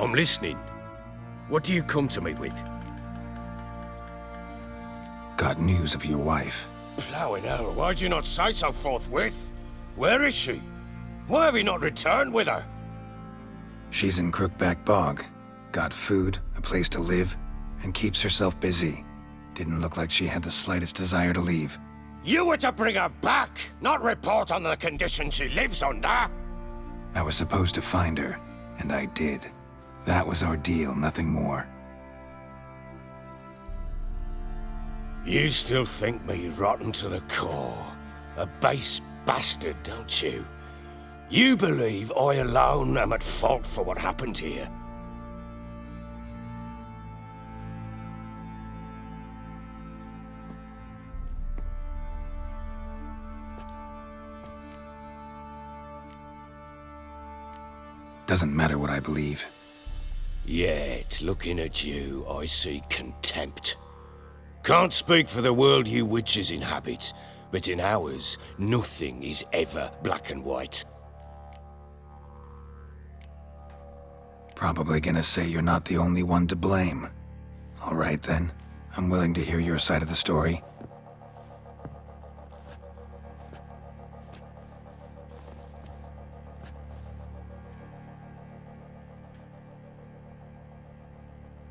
I'm listening. What do you come to me with? Got news of your wife. Plowing hell, why'd you not say so forthwith? Where is she? Why have you not returned with her? She's in Crookback Bog. Got food, a place to live, and keeps herself busy. Didn't look like she had the slightest desire to leave. You were to bring her back, not report on the conditions she lives under. I was supposed to find her, and I did. That was our deal, nothing more. You still think me rotten to the core. A base bastard, don't you? You believe I alone am at fault for what happened here. Doesn't matter what I believe. Yet, looking at you, I see contempt. Can't speak for the world you witches inhabit, but in ours, nothing is ever black and white. Probably gonna say you're not the only one to blame. All right then, I'm willing to hear your side of the story.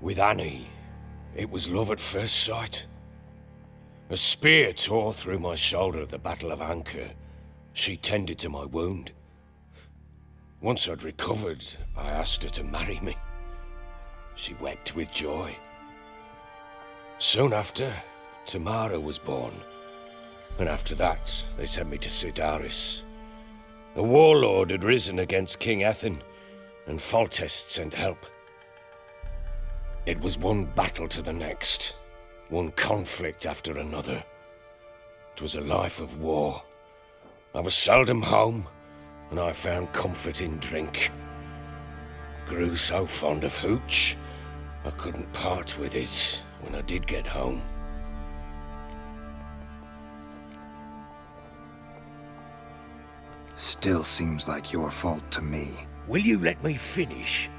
With Annie, it was love at first sight. A spear tore through my shoulder at the Battle of Anchor. She tended to my wound. Once I'd recovered, I asked her to marry me. She wept with joy. Soon after, Tamara was born. And after that, they sent me to Sidaris. A warlord had risen against King Ethan, and Foltest sent help. It was one battle to the next, one conflict after another. It was a life of war. I was seldom home, and I found comfort in drink. Grew so fond of hooch, I couldn't part with it when I did get home. Still seems like your fault to me. Will you let me finish?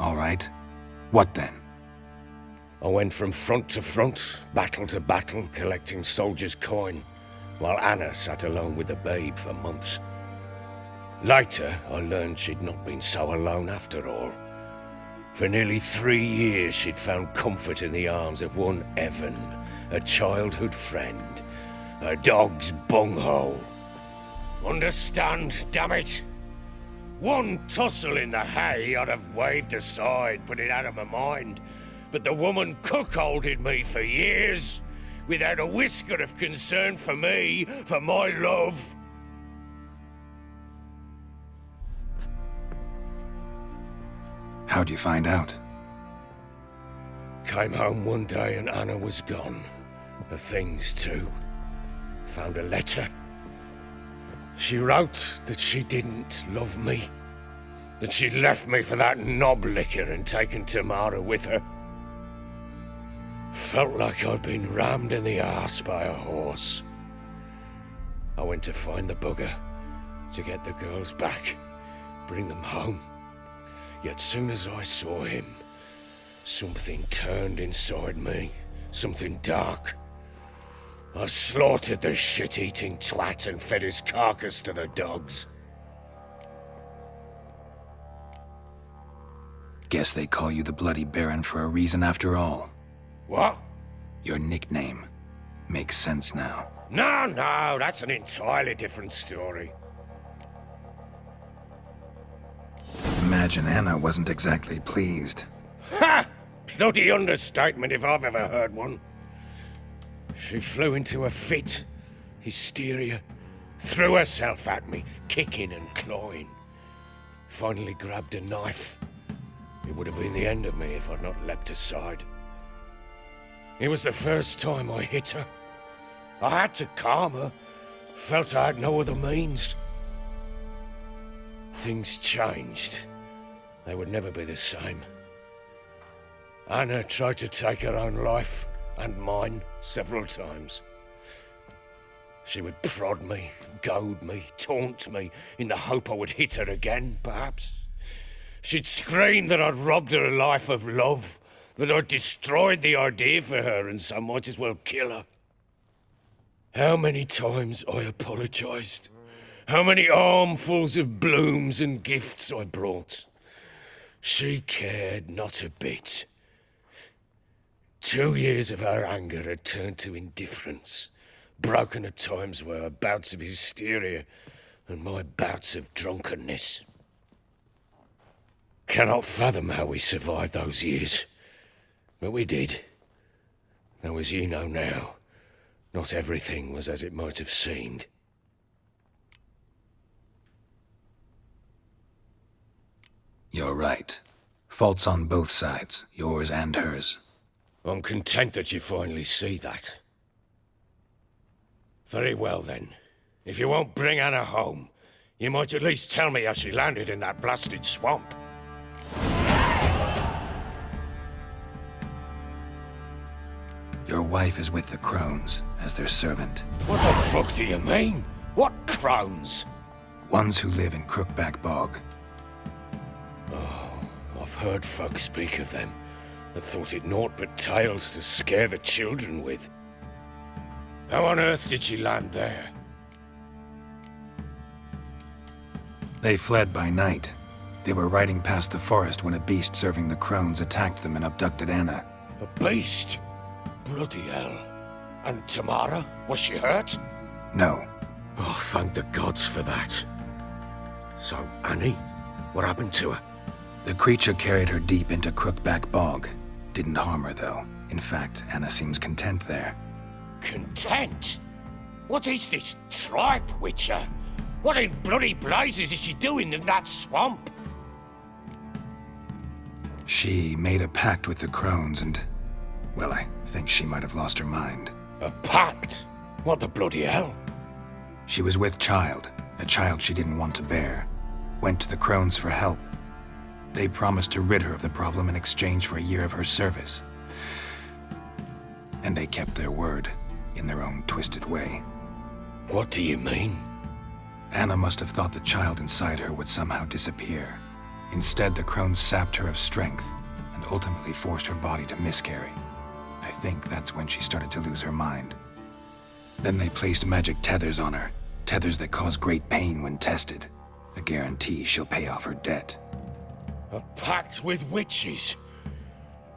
All right. What then? I went from front to front, battle to battle, collecting soldiers' coin, while Anna sat alone with the babe for months. Later, I learned she'd not been so alone after all. For nearly 3 years, she'd found comfort in the arms of one Evan, a childhood friend, a dog's bunghole. Understand, damn it? One tussle in the hay I'd have waved aside, put it out of my mind. But the woman cuckolded me for years, without a whisker of concern for me, for my love. How'd you find out? Came home one day and Anna was gone. Her things too. Found a letter. She wrote that she didn't love me. That she'd left me for that knob licker and taken Tamara with her. Felt like I'd been rammed in the arse by a horse. I went to find the bugger, to get the girls back, bring them home. Yet soon as I saw him, something turned inside me, something dark. I slaughtered the shit-eating twat and fed his carcass to the dogs. Guess they call you the Bloody Baron for a reason after all. What? Your nickname. Makes sense now. No, that's an entirely different story. Imagine Anna wasn't exactly pleased. Ha! Bloody understatement if I've ever heard one. She flew into a fit, hysteria, threw herself at me, kicking and clawing. Finally grabbed a knife. It would have been the end of me if I'd not leapt aside. It was the first time I hit her. I had to calm her. Felt I had no other means. Things changed. They would never be the same. Anna tried to take her own life, and mine, several times. She would prod me, goad me, taunt me, in the hope I would hit her again, perhaps. She'd scream that I'd robbed her life of love, that I'd destroyed the idea for her and so might as well kill her. How many times I apologised. How many armfuls of blooms and gifts I brought. She cared not a bit. 2 years of her anger had turned to indifference, broken at times by her bouts of hysteria and my bouts of drunkenness. Cannot fathom how we survived those years, but we did. Though, as you know now, not everything was as it might have seemed. You're right. Faults on both sides, yours and hers. I'm content that you finally see that. Very well then. If you won't bring Anna home, you might at least tell me how she landed in that blasted swamp. Your wife is with the Crones, as their servant. What the fuck do you mean? What crones? Ones who live in Crookback Bog. I've heard folk speak of them, that thought it naught but tales to scare the children with. How on earth did she land there? They fled by night. They were riding past the forest when a beast serving the Crones attacked them and abducted Anna. A beast? Bloody hell. And Tamara? Was she hurt? No. Oh, thank the gods for that. So, Annie? What happened to her? The creature carried her deep into Crookback Bog. Didn't harm her, though. In fact, Anna seems content there. Content? What is this tripe, Witcher? What in bloody blazes is she doing in that swamp? She made a pact with the Crones and... well, I think she might have lost her mind. A pact? What the bloody hell? She was with child, a child she didn't want to bear. Went to the Crones for help. They promised to rid her of the problem in exchange for a year of her service. And they kept their word, in their own twisted way. What do you mean? Anna must have thought the child inside her would somehow disappear. Instead, the Crones sapped her of strength, and ultimately forced her body to miscarry. I think that's when she started to lose her mind. Then they placed magic tethers on her, tethers that cause great pain when tested. A guarantee she'll pay off her debt. A pact with witches?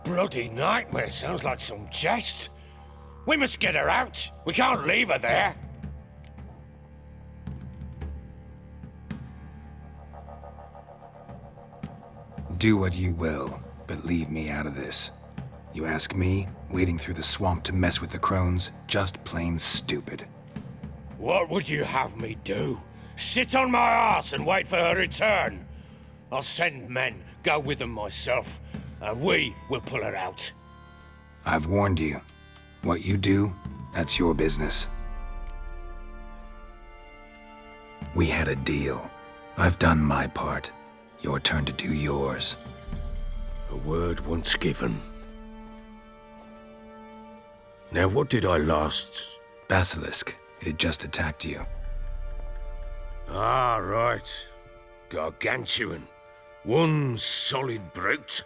Bloody nightmare, sounds like some jest. We must get her out. We can't leave her there. Do what you will, but leave me out of this. You ask me, wading through the swamp to mess with the Crones, just plain stupid. What would you have me do? Sit on my arse and wait for her return? I'll send men, go with them myself, and we will pull her out. I've warned you. What you do, that's your business. We had a deal. I've done my part. Your turn to do yours. A word once given. Now what did I last... Basilisk. It had just attacked you. Ah, right. Gargantuan. One solid brute.